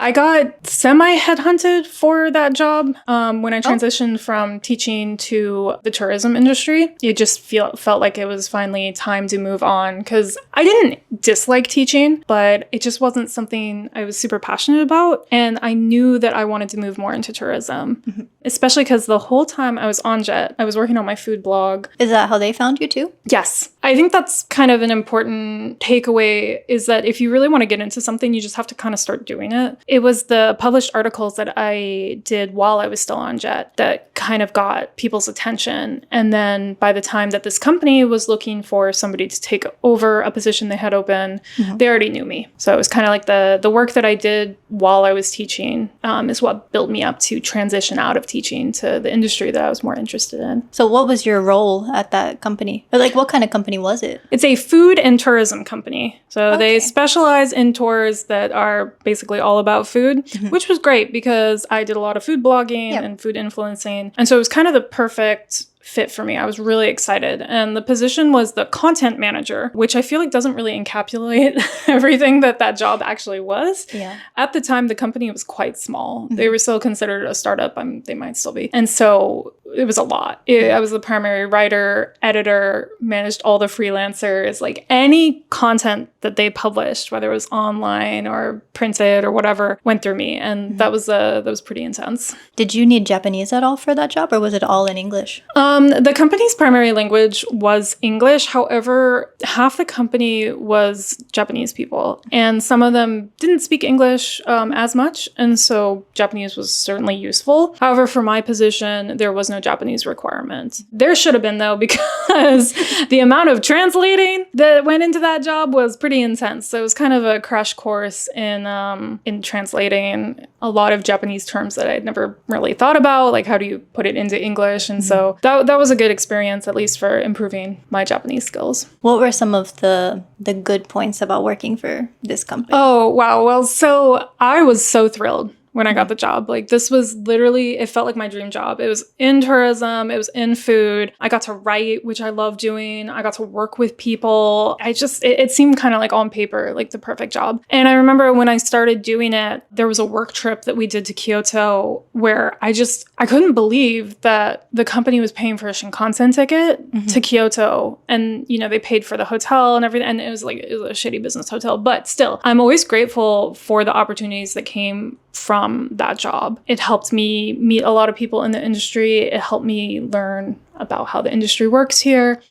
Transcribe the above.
I got semi-headhunted for that job when I transitioned from teaching to the tourism industry. It just felt like it was finally time to move on because I didn't dislike teaching, but it just wasn't something I was super passionate about. And I knew that I wanted to move more into tourism, especially because the whole time I was on Jet, I was working on my food blog. Is that how they found you too? Yes. I think that's kind of an important takeaway is that if you really want to get into something, you just have to kind of start doing it. It was the published articles that I did while I was still on Jet that kind of got people's attention. And then by the time that this company was looking for somebody to take over a position they had open, they already knew me. So it was kind of like the work that I did while I was teaching is what built me up to transition out of teaching to the industry that I was more interested in. So what was your role at that company? Or like what kind of company was it? It's a food and tourism company. So they specialize in tours that are basically all about food, which was great because I did a lot of food blogging and food influencing. And so it was kind of the perfect fit for me. I was really excited. And the position was the content manager, which I feel like doesn't really encapsulate everything that job actually was. Yeah. At the time, the company was quite small. They were still considered a startup. They might still be. And so it was a lot. I was the primary writer, editor, managed all the freelancers, like any content that they published, whether it was online or printed or whatever, went through me. And that was pretty intense. Did you need Japanese at all for that job, or was it all in English? The company's primary language was English. However, half the company was Japanese people, and some of them didn't speak English as much, and so Japanese was certainly useful. However, for my position, there was no Japanese requirement. There should have been, though, because the amount of translating that went into that job was pretty intense. So it was kind of a crash course in translating a lot of Japanese terms that I'd never really thought about, like how do you put it into English, and so that was a good experience, at least for improving my Japanese skills. What were some of the good points about working for this company? Oh, wow. Well, so I was so thrilled when I got the job. Like, this was literally, it felt like my dream job. It was in tourism, it was in food. I got to write, which I love doing. I got to work with people. It seemed kind of like on paper, like the perfect job. And I remember when I started doing it, there was a work trip that we did to Kyoto where I couldn't believe that the company was paying for a Shinkansen ticket to Kyoto. And, they paid for the hotel and everything. And it was a shitty business hotel. But still, I'm always grateful for the opportunities that came from that job. It helped me meet a lot of people in the industry. It helped me learn about how the industry works here.